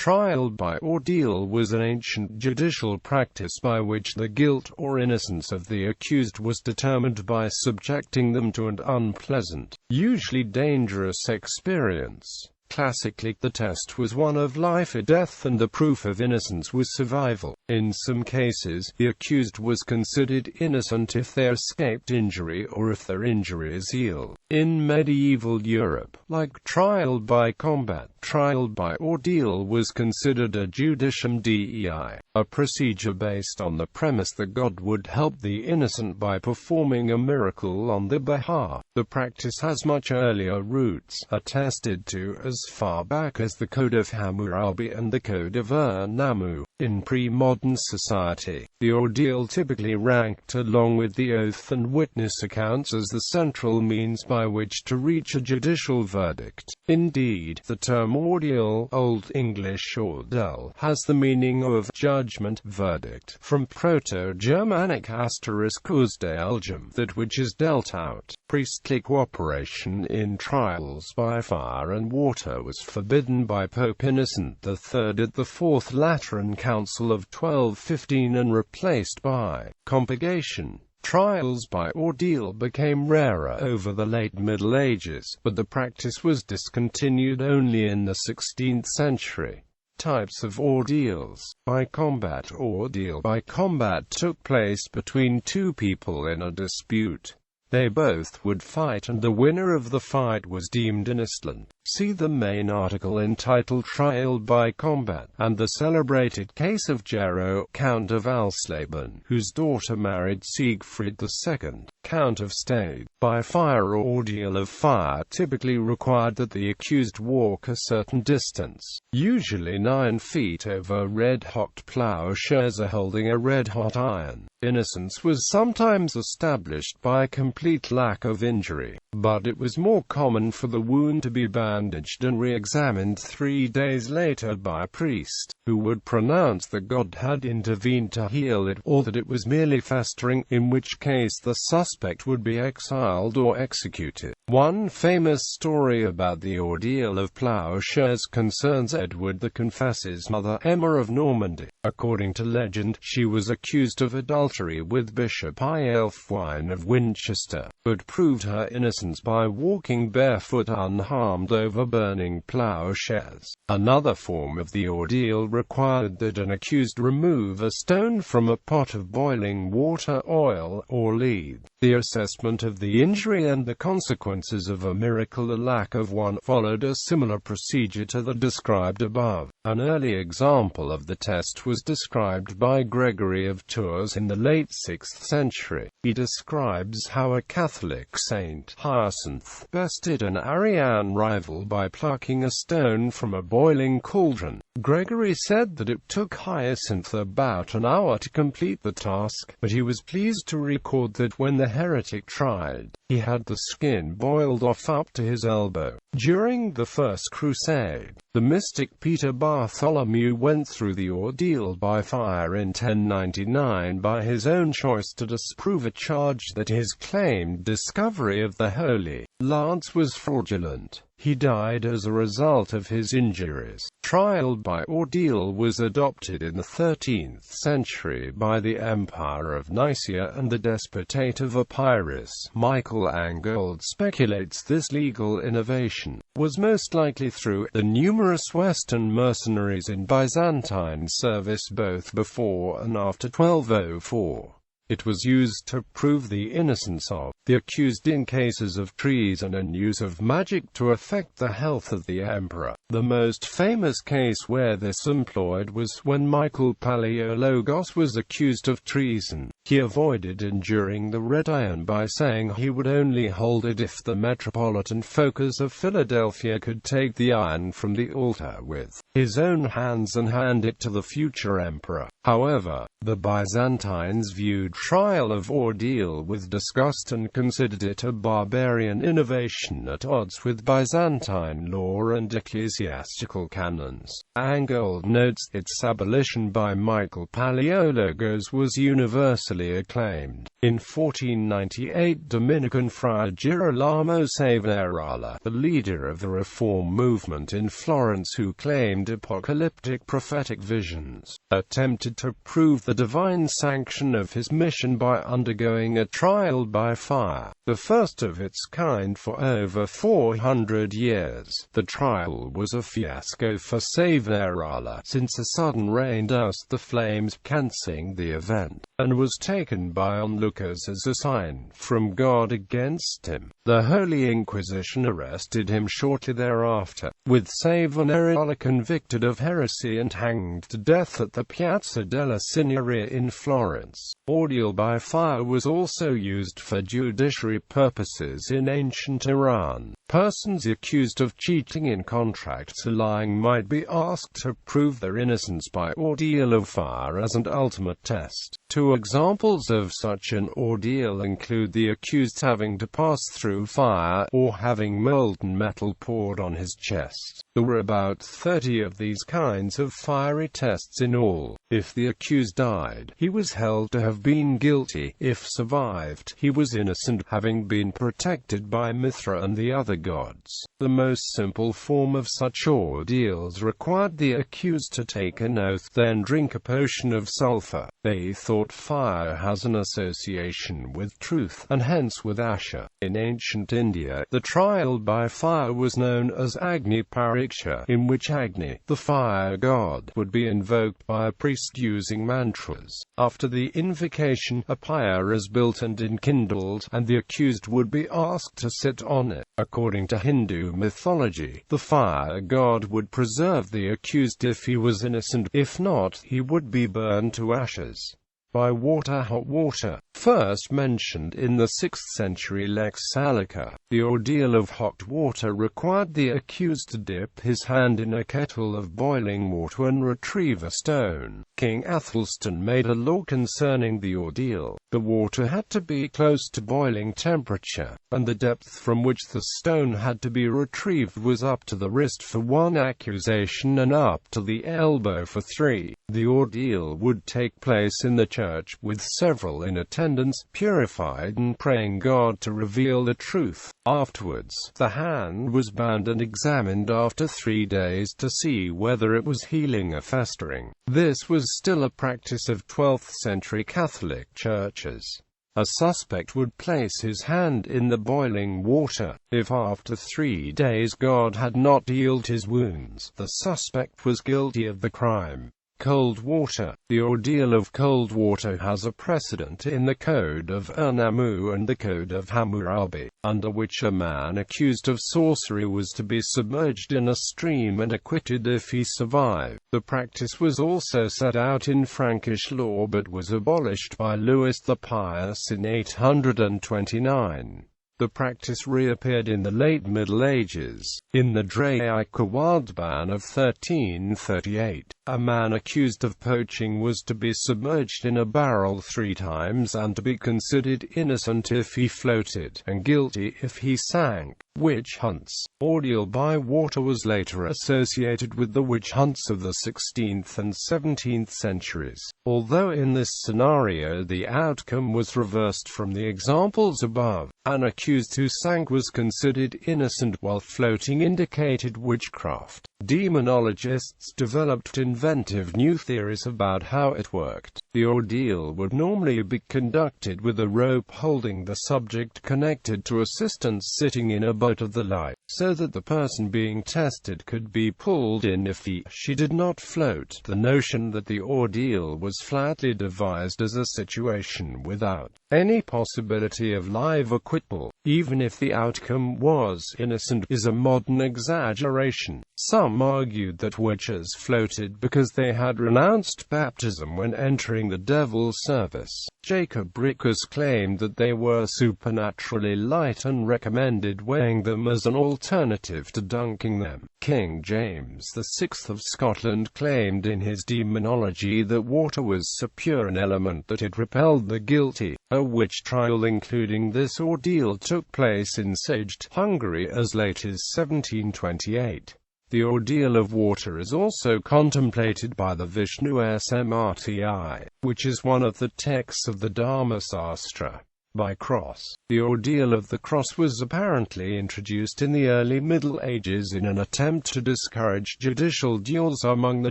Trial by ordeal was an ancient judicial practice by which the guilt or innocence of the accused was determined by subjecting them to an unpleasant, usually dangerous experience. Classically, the test was one of life or death, and the proof of innocence was survival. In some cases, the accused was considered innocent if they escaped injury or if their injuries healed. In medieval Europe, like trial by combat, trial by ordeal was considered a judicium dei, a procedure based on the premise that God would help the innocent by performing a miracle on their behalf. The practice has much earlier roots, attested to as far back as the Code of Hammurabi and the Code of Namu. In pre-modern society, the ordeal typically ranked along with the oath and witness accounts as the central means by which to reach a judicial verdict. Indeed, the term ordeal, Old English ordel, has the meaning of judgment, verdict, from Proto-Germanic *usdealgem, that which is dealt out. Priestly cooperation in trials by fire and water was forbidden by Pope Innocent III at the Fourth Lateran Council of 1215 and replaced by compurgation. Trials by ordeal became rarer over the late Middle Ages, but the practice was discontinued only in the 16th century. Types of ordeals. By combat ordeal by combat took place between two people in a dispute. They both would fight and the winner of the fight was deemed innocent. See the main article entitled Trial by Combat, and the celebrated case of Gero, Count of Alsleben, whose daughter married Siegfried II, Count of Stade. By fire or ordeal of fire typically required that the accused walk a certain distance, usually 9 feet, over red-hot plowshares holding a red-hot iron. Innocence was sometimes established by complete lack of injury, but it was more common for the wound to be bandaged and re-examined 3 days later by a priest, who would pronounce that God had intervened to heal it, or that it was merely festering, in which case the suspect would be exiled or executed. One famous story about the ordeal of plowshares concerns Edward the Confessor's mother, Emer of Normandy. According to legend, she was accused of adultery with Bishop Aelfwine of Winchester, but proved her innocence by walking barefoot unharmed over burning plowshares. Another form of the ordeal required that an accused remove a stone from a pot of boiling water, oil, or lead. The assessment of the injury and the consequences of a miracle or lack of one followed a similar procedure to the described above. An early example of the test was described by Gregory of Tours in the late 6th century. He describes how a Catholic saint, Hyacinth, bested an Arian rival by plucking a stone from a boiling cauldron. Gregory said that it took Hyacinth about an hour to complete the task, but he was pleased to record that when the heretic tried, he had the skin boiled off up to his elbow. During the First Crusade, the mystic Peter Bartholomew went through the ordeal by fire in 1099 by his own choice to disprove a charge that his claimed discovery of the Holy Lance was fraudulent. He died as a result of his injuries. Trial by ordeal was adopted in the 13th century by the Empire of Nicaea and the Despotate of Epirus. Michael Angold speculates this legal innovation was most likely through the numerous Western mercenaries in Byzantine service both before and after 1204. It was used to prove the innocence of the accused in cases of treason and use of magic to affect the health of the emperor. The most famous case where this employed was when Michael Palaiologos was accused of treason. He avoided enduring the red iron by saying he would only hold it if the metropolitan Phocas of Philadelphia could take the iron from the altar with his own hands and hand it to the future emperor. However, the Byzantines viewed trial of ordeal with disgust and considered it a barbarian innovation at odds with Byzantine law and ecclesiastical canons. Angold notes its abolition by Michael Palaiologos was universal universally acclaimed. In 1498, Dominican friar Girolamo Savonarola, the leader of the Reform movement in Florence who claimed apocalyptic prophetic visions, attempted to prove the divine sanction of his mission by undergoing a trial by fire, the first of its kind for over 400 years. The trial was a fiasco for Savonarola, since a sudden rain doused the flames, cancelling the event, and was taken by onlookers as a sign from God against him. The Holy Inquisition arrested him shortly thereafter, with Savonarola convicted of heresy and hanged to death at the Piazza della Signoria in Florence. Ordeal by fire was also used for judiciary purposes in ancient Iran. Persons accused of cheating in contracts or lying might be asked to prove their innocence by ordeal of fire as an ultimate test. Two examples of such an ordeal include the accused having to pass through fire, or having molten metal poured on his chest. There were about 30 of these kinds of fiery tests in all. If the accused died, he was held to have been guilty. If survived, he was innocent, having been protected by Mithra and the other gods. The most simple form of such ordeals required the accused to take an oath, then drink a potion of sulfur. They thought fire has an association with truth, and hence with Asha. In ancient India, the trial by fire was known as Agni Pariksha, in which Agni, the fire god, would be invoked by a priest using mantras. After the invocation, a pyre is built and enkindled, and the accused would be asked to sit on it. According to Hindu mythology, the fire god would preserve the accused if he was innocent; if not, he would be burned to ashes by water. Hot water, first mentioned in the 6th century Lex Salica. The ordeal of hot water required the accused to dip his hand in a kettle of boiling water and retrieve a stone. King Athelstan made a law concerning the ordeal. The water had to be close to boiling temperature, and the depth from which the stone had to be retrieved was up to the wrist for one accusation and up to the elbow for 3. The ordeal would take place in the church, with several in attendance, purified and praying God to reveal the truth. Afterwards, the hand was bound and examined after 3 days to see whether it was healing or festering. This was still a practice of 12th century Catholic churches. A suspect would place his hand in the boiling water. If after 3 days God had not healed his wounds, the suspect was guilty of the crime. Cold water. The ordeal of cold water has a precedent in the Code of Urnamu and the Code of Hammurabi, under which a man accused of sorcery was to be submerged in a stream and acquitted if he survived. The practice was also set out in Frankish law but was abolished by Louis the Pious in 829. The practice reappeared in the late Middle Ages. In the Draica Wildban of 1338, a man accused of poaching was to be submerged in a barrel 3 times and to be considered innocent if he floated, and guilty if he sank. Witch hunts. Ordeal by water was later associated with the witch hunts of the 16th and 17th centuries. Although in this scenario the outcome was reversed from the examples above, an accused who sank was considered innocent, while floating indicated witchcraft. Demonologists developed inventive new theories about how it worked. The ordeal would normally be conducted with a rope holding the subject connected to assistants sitting in a boat of the light, so that the person being tested could be pulled in if she did not float. The notion that the ordeal was flatly devised as a situation without any possibility of live acquittal, even if the outcome was innocent, is a modern exaggeration. Some argued that witches floated because they had renounced baptism when entering the devil's service. Jacob Rickus claimed that they were supernaturally light and recommended weighing them as an alternative to dunking them. King James VI of Scotland claimed in his Demonology that water was so pure an element that it repelled the guilty. A witch trial including this ordeal took place in Szeged, Hungary as late as 1728. The ordeal of water is also contemplated by the Vishnu Smrti, which is one of the texts of the Dharmasastra. By cross. The ordeal of the cross was apparently introduced in the early Middle Ages in an attempt to discourage judicial duels among the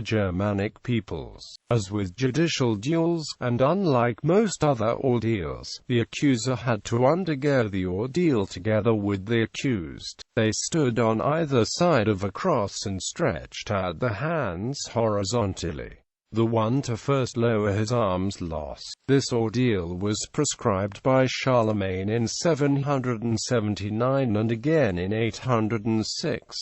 Germanic peoples. As with judicial duels, and unlike most other ordeals, the accuser had to undergo the ordeal together with the accused. They stood on either side of a cross and stretched out their hands horizontally. The one to first lower his arms lost. This ordeal was prescribed by Charlemagne in 779 and again in 806.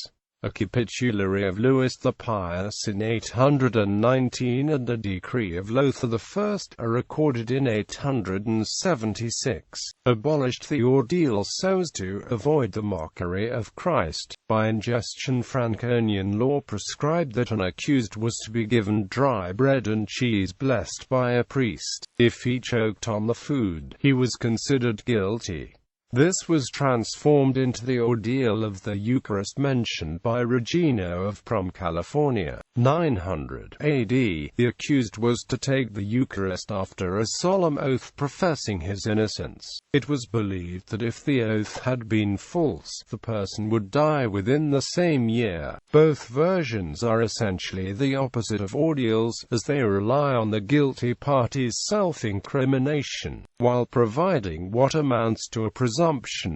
A capitulary of Louis the Pious in 819 and a decree of Lothar I, recorded in 876, abolished the ordeal so as to avoid the mockery of Christ. By ingestion, Franconian law prescribed that an accused was to be given dry bread and cheese blessed by a priest. If he choked on the food, he was considered guilty. This was transformed into the ordeal of the Eucharist mentioned by Regino of Prom, California, 900 AD. The accused was to take the Eucharist after a solemn oath professing his innocence. It was believed that if the oath had been false, the person would die within the same year. Both versions are essentially the opposite of ordeals, as they rely on the guilty party's self-incrimination, while providing what amounts to a presumption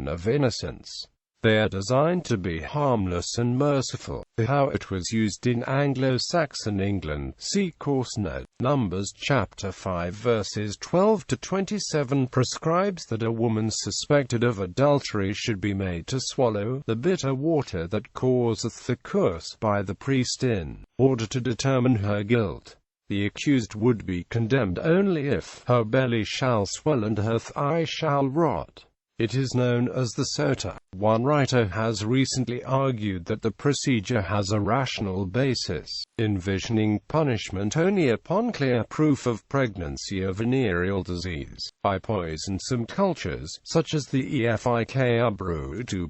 of innocence. They are designed to be harmless and merciful. How it was used in Anglo-Saxon England, see course note. Numbers chapter 5 verses 12 to 27 prescribes that a woman suspected of adultery should be made to swallow the bitter water that causeth the curse by the priest in order to determine her guilt. The accused would be condemned only if her belly shall swell and her thigh shall rot. It is known as the sota. One writer has recently argued that the procedure has a rational basis, envisioning punishment only upon clear proof of pregnancy or venereal disease. By poison, some cultures, such as the Efik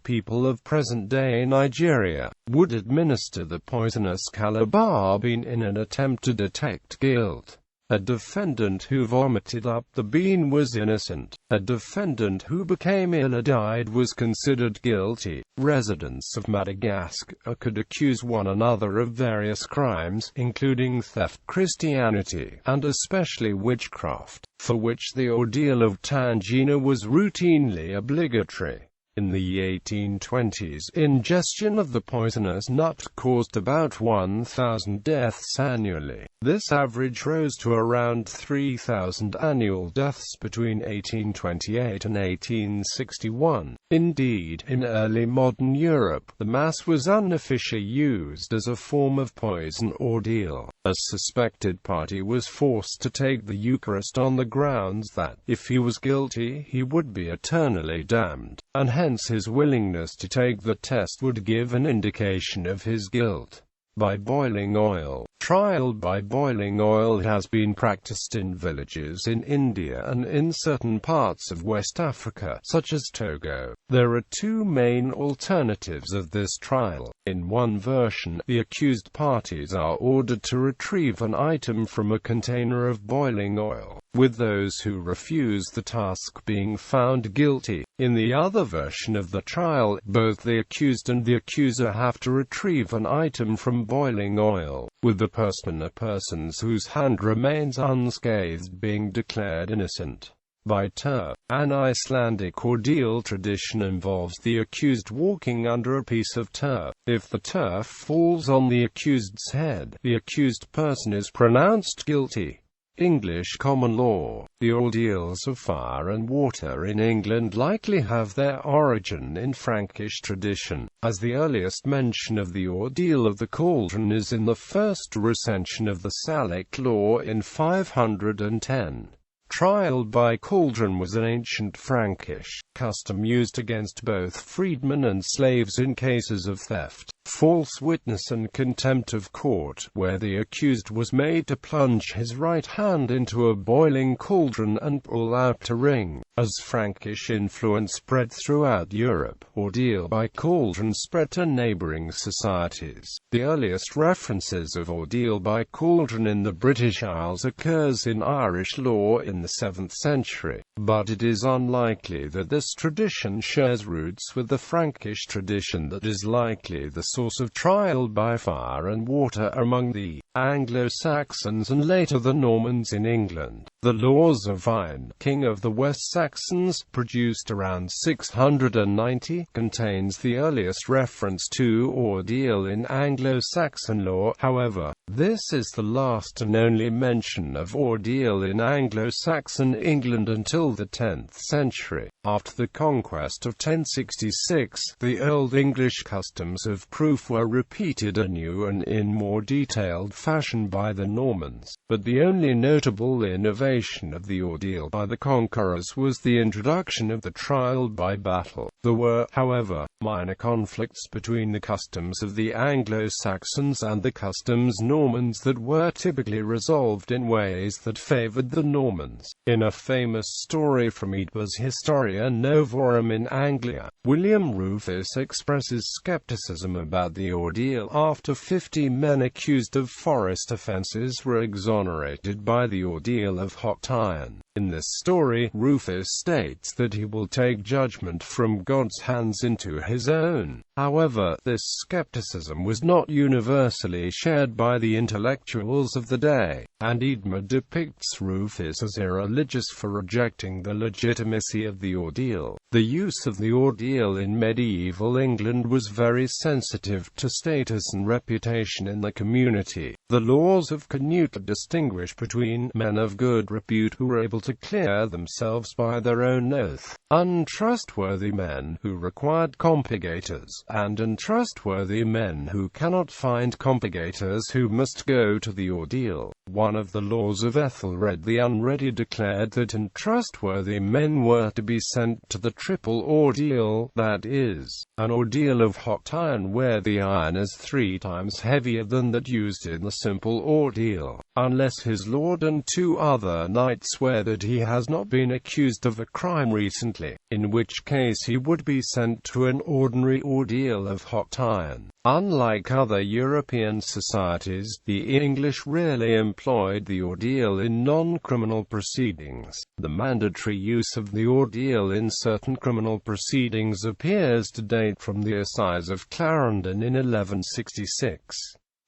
people of present-day Nigeria, would administer the poisonous calabar in an attempt to detect guilt. A defendant who vomited up the bean was innocent. A defendant who became ill or died was considered guilty. Residents of Madagascar could accuse one another of various crimes, including theft, Christianity, and especially witchcraft, for which the ordeal of Tangina was routinely obligatory. In the 1820s, ingestion of the poisonous nut caused about 1,000 deaths annually. This average rose to around 3,000 annual deaths between 1828 and 1861. Indeed, in early modern Europe, the Mass was unofficially used as a form of poison ordeal. A suspected party was forced to take the Eucharist on the grounds that, if he was guilty, he would be eternally damned, and hence his willingness to take the test would give an indication of his guilt. By boiling oil. Trial by boiling oil has been practiced in villages in India and in certain parts of West Africa, such as Togo. There are two main alternatives of this trial. In one version, the accused parties are ordered to retrieve an item from a container of boiling oil, with those who refuse the task being found guilty. In the other version of the trial, both the accused and the accuser have to retrieve an item from boiling oil, with the person or persons whose hand remains unscathed being declared innocent. By turf. An Icelandic ordeal tradition involves the accused walking under a piece of turf. If the turf falls on the accused's head, the accused person is pronounced guilty. English common law. The ordeals of fire and water in England likely have their origin in Frankish tradition, as the earliest mention of the ordeal of the cauldron is in the first recension of the Salic law in 510. Trial by cauldron was an ancient Frankish custom used against both freedmen and slaves in cases of theft. false witness and contempt of court, where the accused was made to plunge his right hand into a boiling cauldron and pull out a ring. As Frankish influence spread throughout Europe, ordeal by cauldron spread to neighbouring societies. The earliest references of ordeal by cauldron in the British Isles occurs in Irish law in the 7th century, but it is unlikely that this tradition shares roots with the Frankish tradition that is likely the source of trial by fire and water among the Anglo-Saxons and later the Normans in England. The laws of Ine, king of the West Saxons, produced around 690, contains the earliest reference to ordeal in Anglo-Saxon law. However, this is the last and only mention of ordeal in Anglo-Saxon England until the 10th century. After the conquest of 1066, the Old English customs of proof were repeated anew and in more detailed fashion by the Normans, but the only notable innovation of the ordeal by the conquerors was the introduction of the trial by battle. There were, however, minor conflicts between the customs of the Anglo-Saxons and the customs Normans that were typically resolved in ways that favoured the Normans. In a famous story from Eber's Historia Novorum in Anglia, William Rufus expresses skepticism about the ordeal after 50 men accused of forest offences were exonerated by the ordeal of hot iron. In this story, Rufus states that he will take judgment from God's hands into his own. However, this skepticism was not universally shared by the intellectuals of the day, and Emer depicts Rufus as irreligious for rejecting the legitimacy of the ordeal. The use of the ordeal in medieval England was very sensitive to status and reputation in the community. The laws of Canute distinguish between men of good repute who were able to clear themselves by their own oath, untrustworthy men who required compurgators, and untrustworthy men who cannot find compurgators who must go to the ordeal. One of the laws of Ethelred the Unready declared that untrustworthy men were to be sent to the Triple Ordeal, that is, an ordeal of hot iron where the iron is 3 times heavier than that used in the simple ordeal, unless his lord and 2 other knights swear that he has not been accused of a crime recently, in which case he would be sent to an ordinary ordeal of hot iron. Unlike other European societies, the English rarely employed the ordeal in non-criminal proceedings. The mandatory use of the ordeal in certain criminal proceedings appears to date from the Assize of Clarendon in 1166.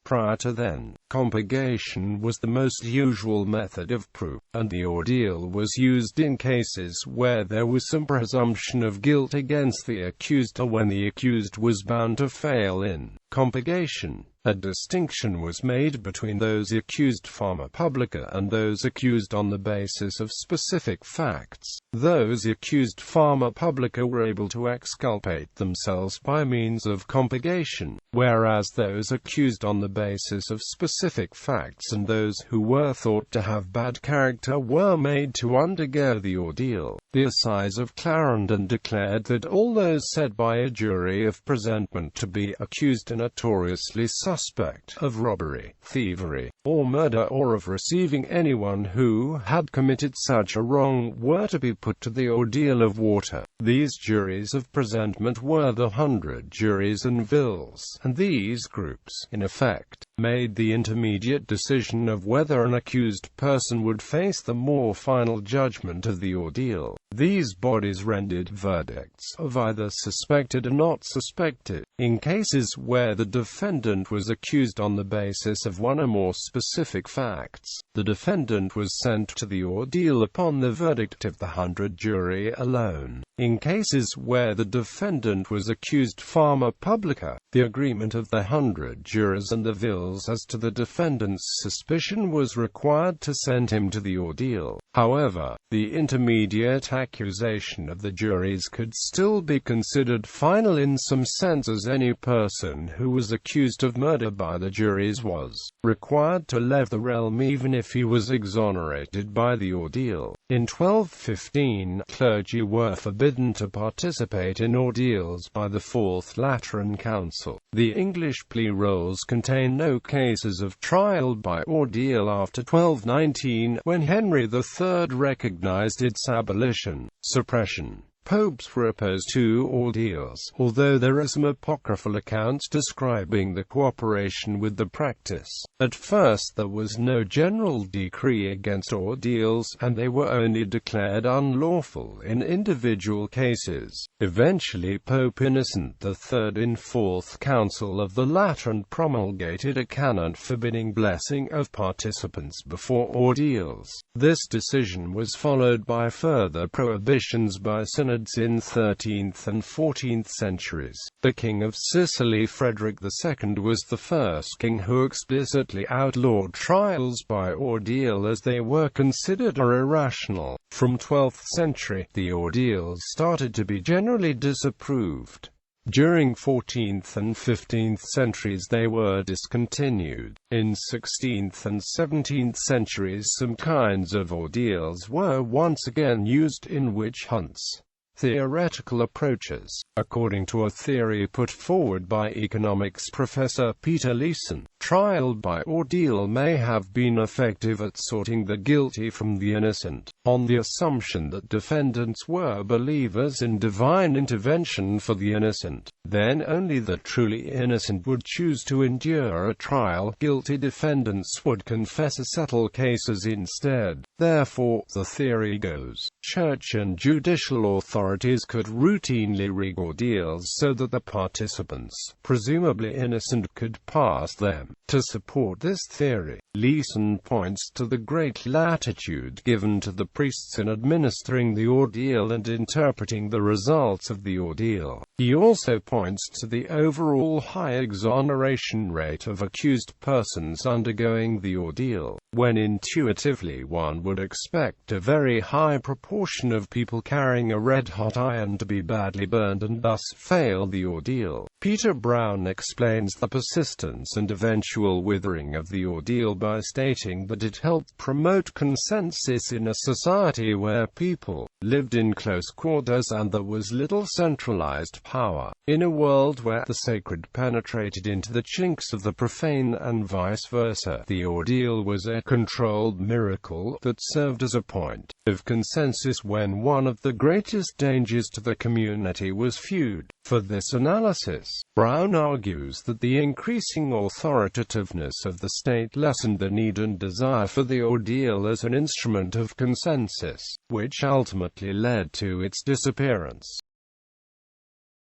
Prior to then, compurgation was the most usual method of proof, and the ordeal was used in cases where there was some presumption of guilt against the accused or when the accused was bound to fail in compurgation. A distinction was made between those accused forma publica and those accused on the basis of specific facts. Those accused forma publica were able to exculpate themselves by means of compurgation, whereas those accused on the basis of specific facts and those who were thought to have bad character were made to undergo the ordeal. The Assize of Clarendon declared that all those said by a jury of presentment to be accused and notoriously suspect of robbery, thievery, or murder, or of receiving anyone who had committed such a wrong, were to be put to the ordeal of water. These juries of presentment were the 100 juries and vills, and these groups, in effect, made the intermediate decision of whether an accused person would face the more final judgment of the ordeal. These bodies rendered verdicts of either suspected or not suspected. In cases where the defendant was accused on the basis of one or more specific facts, the defendant was sent to the ordeal upon the verdict of the 100 jury alone. In cases where the defendant was accused forma publica, the agreement of the 100 jurors and the vills as to the defendant's suspicion was required to send him to the ordeal. However, the intermediate accusation of the juries could still be considered final in some sense, as any person who was accused of murder by the juries was required to leave the realm even if he was exonerated by the ordeal. In 1215, clergy were forbidden forbidden to participate in ordeals by the Fourth Lateran Council. The English plea rolls contain no cases of trial by ordeal after 1219, when Henry III recognized its abolition. Suppression. Popes were opposed to ordeals, although there are some apocryphal accounts describing the cooperation with the practice. At first there was no general decree against ordeals, and they were only declared unlawful in individual cases. Eventually Pope Innocent III in Fourth Council of the Lateran promulgated a canon forbidding blessing of participants before ordeals. This decision was followed by further prohibitions by synods in 13th and 14th centuries. The King of Sicily Frederick II was the first king who explicitly outlawed trials by ordeal as they were considered irrational. From 12th century, the ordeals started to be generally disapproved. During 14th and 15th centuries they were discontinued. In 16th and 17th centuries some kinds of ordeals were once again used in witch hunts. Theoretical approaches. According to a theory put forward by economics professor Peter Leeson, trial by ordeal may have been effective at sorting the guilty from the innocent, on the assumption that defendants were believers in divine intervention for the innocent. Then only the truly innocent would choose to endure a trial. Guilty defendants would confess or settle cases instead. Therefore, the theory goes, church and judicial authorities could routinely rig ordeals so that the participants, presumably innocent, could pass them. To support this theory, Leeson points to the great latitude given to the priests in administering the ordeal and interpreting the results of the ordeal. He also points to the overall high exoneration rate of accused persons undergoing the ordeal, when intuitively one would expect a very high proportion of people carrying a red-hot iron to be badly burned and thus fail the ordeal. Peter Brown explains the persistence and eventual withering of the ordeal by stating that it helped promote consensus in a society where people lived in close quarters and there was little centralized power. In a world where the sacred penetrated into the chinks of the profane and vice versa, the ordeal was a controlled miracle that served as a point of consensus when one of the greatest dangers to the community was feud. For this analysis, Brown argues that the increasing authoritativeness of the state lessened the need and desire for the ordeal as an instrument of consensus, which ultimately led to its disappearance.